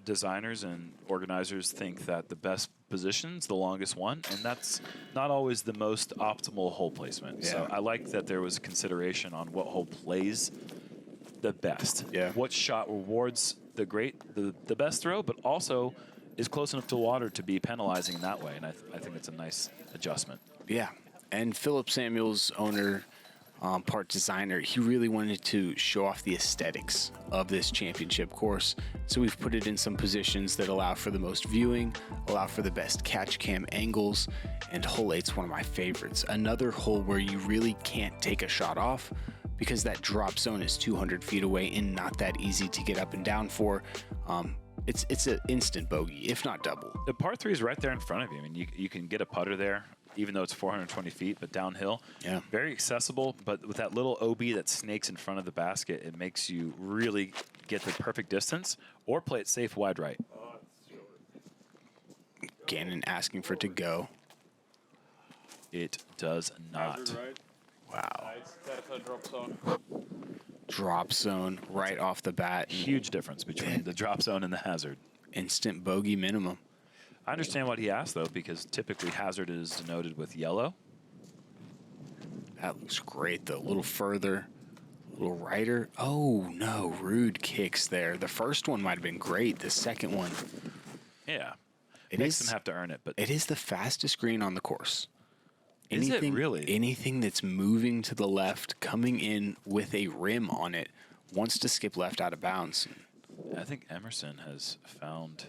designers and organizers think that the best position's the longest one, and that's not always the most optimal hole placement. Yeah. So I like that there was consideration on what hole plays the best. Yeah. What shot rewards the best throw, but also is close enough to water to be penalizing in that way, and I think it's a nice adjustment. Yeah, and Philip Samuels, owner, part designer, he really wanted to show off the aesthetics of this championship course. So we've put it in some positions that allow for the most viewing, allow for the best catch cam angles, and hole 8's one of my favorites. Another hole where you really can't take a shot off because that drop zone is 200 feet away and not that easy to get up and down for. It's an instant bogey, if not double. The par 3 is right there in front of you. I mean, you can get a putter there, even though it's 420 feet, but downhill. Yeah. Very accessible, but with that little OB that snakes in front of the basket, it makes you really get the perfect distance or play it safe wide right. Gannon asking for it to go. It does not. Hazard, right? Wow. That's a drop zone. Drop zone right off the bat. Huge difference between the drop zone and the hazard. Instant bogey minimum. I understand what he asked, though, because typically hazard is denoted with yellow. That looks great, though. A little further, a little righter. Oh, no, rude kicks there. The first one might have been great. The second one. Yeah. It makes is- them have to earn it, but It is the fastest green on the course. Is it really? Anything that's moving to the left, coming in with a rim on it, wants to skip left out of bounds. I think Emerson has found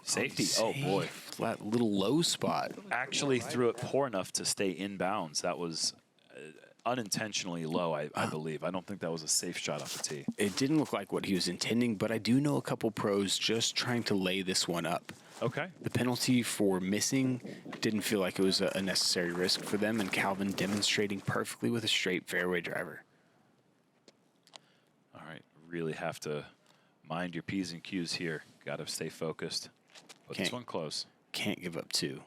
safety. Oh, boy. That little low spot. Actually threw it poor enough to stay in bounds. That was unintentionally low, I believe. I don't think that was a safe shot off the tee. It didn't look like what he was intending, but I do know a couple pros just trying to lay this one up. Okay. The penalty for missing didn't feel like it was a necessary risk for them, and Calvin demonstrating perfectly with a straight fairway driver. All right. Really have to mind your P's and Q's here. Got to stay focused. Put this Can't- one close. Can't give up two.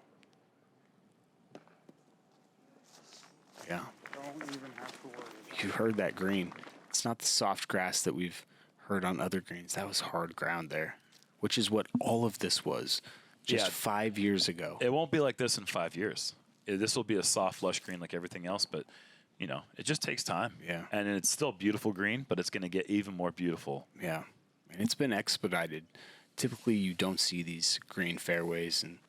Yeah. Don't even have to worry. You heard that green. It's not the soft grass that we've heard on other greens. That was hard ground there, which is what all of this was just Yeah. 5 years ago. It won't be like this in 5 years. This will be a soft, lush green like everything else, but, you know, it just takes time. Yeah. And it's still beautiful green, but it's going to get even more beautiful. Yeah. And it's been expedited. Typically, you don't see these green fairways and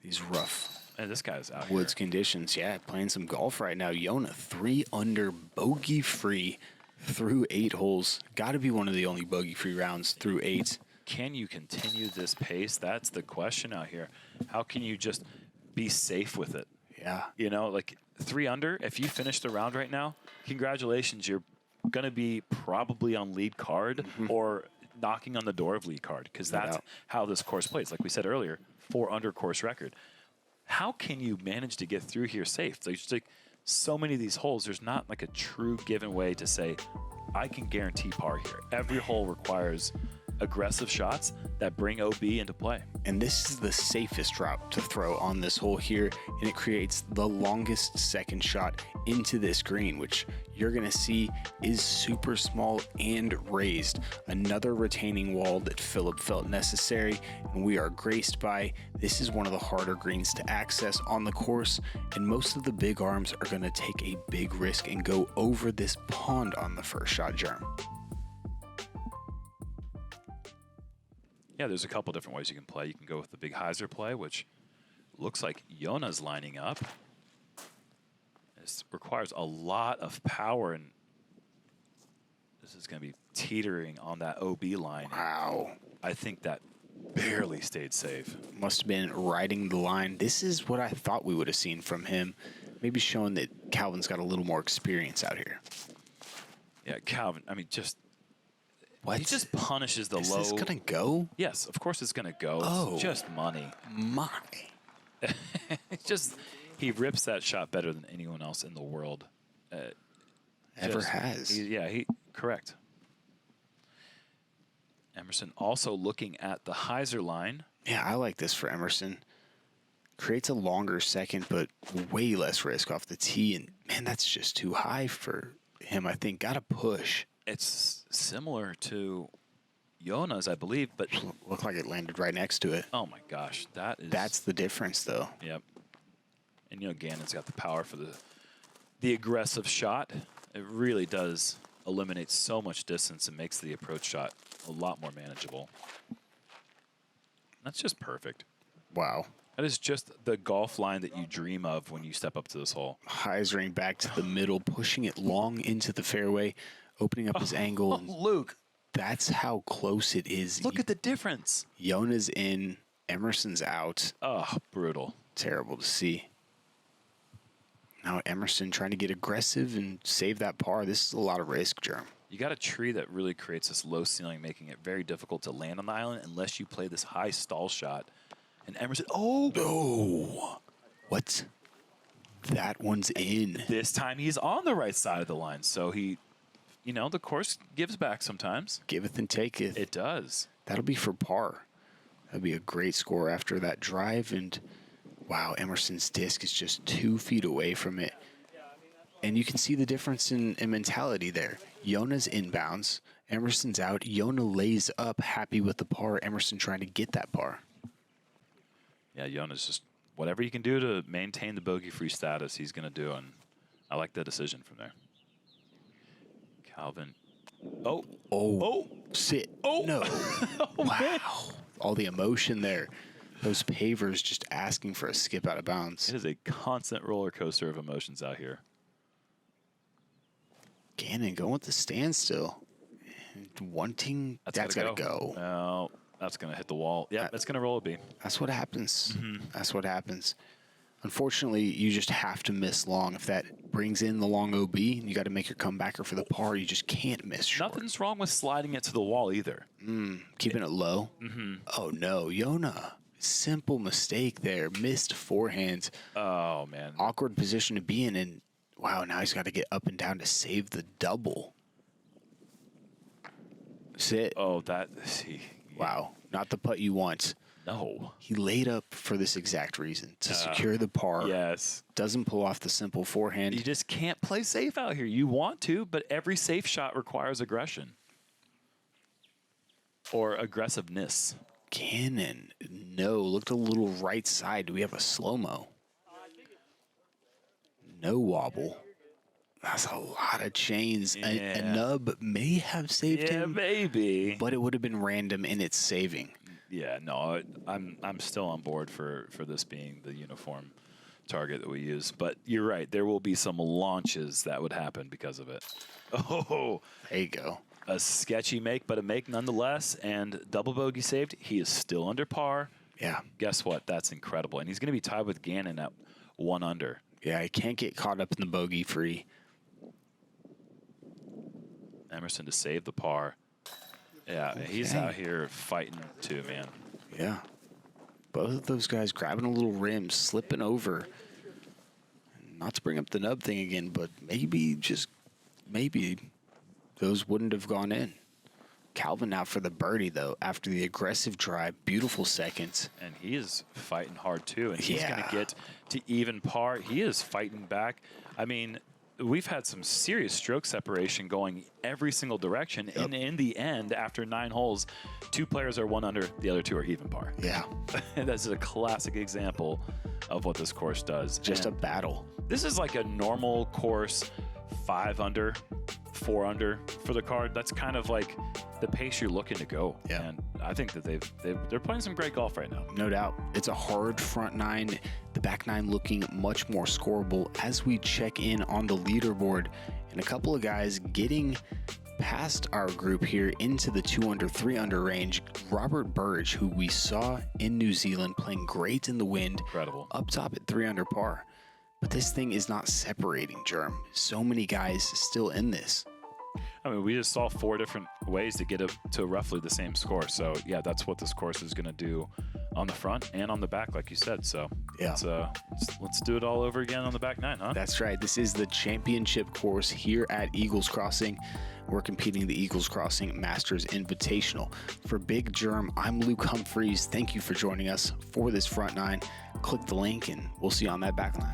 these rough And this guy's out woods here. conditions. Yeah, playing some golf right now. Joona, 3 under, bogey-free through 8 holes. Got to be one of the only bogey-free rounds through 8. Can you continue this pace? That's the question out here. How can you just be safe with it? Yeah. You know, like 3 under, if you finish the round right now, congratulations. You're going to be probably on lead card or knocking on the door of lead card because No that's doubt. how this course plays. Like we said earlier, 4 under course record. How can you manage to get through here safe? There's just like so many of these holes, there's not like a true given way to say, I can guarantee par here. Every hole requires aggressive shots that bring OB into play. And this is the safest route to throw on this hole here, and it creates the longest second shot into this green, which you're going to see is super small and raised. Another retaining wall that Philip felt necessary, and we are graced by. This is one of the harder greens to access on the course, and most of the big arms are going to take a big risk and go over this pond on the first shot, Germ. Yeah, there's a couple different ways you can play. You can go with the big hyzer play, which looks like Joona's lining up. This requires a lot of power, and this is going to be teetering on that OB line. Wow. I think that barely stayed safe. Must have been riding the line. This is what I thought we would have seen from him. Maybe showing that Calvin's got a little more experience out here. Yeah, Calvin, I mean, just... What? He just punishes the Is low... this going to go? Yes, of course it's going to go. Oh. It's just money. My. It's just... He rips that shot better than anyone else in the world. Ever has. Correct. Emerson also looking at the hyzer line. Yeah, I like this for Emerson. Creates a longer second, but way less risk off the tee. And, man, that's just too high for him, I think. Got to push. It's similar to Joona's, I believe, but Looked like it landed right next to it. oh my gosh, That's the difference, though. Yep. And Gannon's got the power for the aggressive shot. It really does eliminate so much distance and makes the approach shot a lot more manageable. That's just perfect. Wow. That is just the golf line that you dream of when you step up to this hole. Hyzering back to the middle, pushing it long into the fairway, opening up his angle. Luke. That's how close it is. Look at the difference. Joona's in, Emerson's out. Oh, brutal. Terrible to see. Now Emerson trying to get aggressive and save that par. This is a lot of risk, Germ. You got a tree that really creates this low ceiling, making it very difficult to land on the island unless you play this high stall shot. And Emerson, oh! What? That one's in. This time he's on the right side of the line. So he, the course gives back sometimes. Giveth and taketh. It does. That'll be for par. That'd be a great score after that drive. And wow, Emerson's disc is just 2 feet away from it. And you can see the difference in mentality there. Joona's inbounds. Emerson's out. Joona lays up, happy with the par. Emerson trying to get that par. Yeah, Joona's just whatever he can do to maintain the bogey-free status, he's going to do. And I like the decision from there. Calvin. Oh. Sit. Oh. No. Wow. Man. All the emotion there. Those pavers just asking for a skip out of bounds. It is a constant roller coaster of emotions out here. Gannon going with the standstill. Wanting. That's got to go. No, that's going to hit the wall. Yeah, that's going to roll a B. That's what happens. That's what happens. Unfortunately, you just have to miss long. If that brings in the long OB, and you got to make your comebacker for the par, you just can't miss short. Nothing's wrong with sliding it to the wall either. Keeping it low. Oh, no. Joona. Simple mistake there. Missed forehand. Oh, man. Awkward position to be in. And, wow, now he's got to get up and down to save the double. Sit. Oh, Wow. Not the putt you want. No. He laid up for this exact reason, to secure the par. Yes. Doesn't pull off the simple forehand. You just can't play safe out here. You want to, but every safe shot requires aggression. Or aggressiveness. Gannon. No. Looked a little right side. Do we have a slow-mo? No wobble. That's a lot of chains. Yeah. A nub may have saved him. Yeah, maybe. But it would have been random in its saving. Yeah, no, I'm still on board for this being the uniform target that we use. But you're right. There will be some launches that would happen because of it. Oh. There you go. A sketchy make, but a make nonetheless. And double bogey saved. He is still under par. Yeah. Guess what? That's incredible. And he's going to be tied with Gannon at 1 under. Yeah, he can't get caught up in the bogey free. Emerson to save the par. Yeah, he's out here fighting too, man. Yeah. Both of those guys grabbing a little rim, slipping over. Not to bring up the nub thing again, but maybe, just maybe, those wouldn't have gone in. Calvin out for the birdie, though, after the aggressive drive. Beautiful second. And he is fighting hard, too. And he's going Yeah. to get to even par. He is fighting back. I mean, we've had some serious stroke separation going every single direction. Yep. And in the end, after 9 holes, 2 players are 1 under, the other 2 are even par. Yeah. And that's a classic example of what this course does. Just And a battle. this is like a normal course, 5 under, 4 under for the card. That's kind of like the pace you're looking to go. Yeah. And I think that they're playing some great golf right now. No doubt. It's a hard front 9. The back 9 looking much more scoreable as we check in on the leaderboard. And a couple of guys getting past our group here into the 2 under, 3 under range. Robert Burge, who we saw in New Zealand playing great in the wind. Incredible. Up top at 3 under par. But this thing is not separating, Germ. So many guys still in this. I mean, we just saw 4 different ways to get up to roughly the same score. So, yeah, that's what this course is going to do on the front and on the back, like you said. So Yeah. let's do it all over again on the back nine, huh? That's right. This is the championship course here at Eagles Crossing. We're competing in the Eagles Crossing Masters Invitational. For Big Germ, I'm Luke Humphries. Thank you for joining us for this front nine. Click the link and we'll see you on that back nine.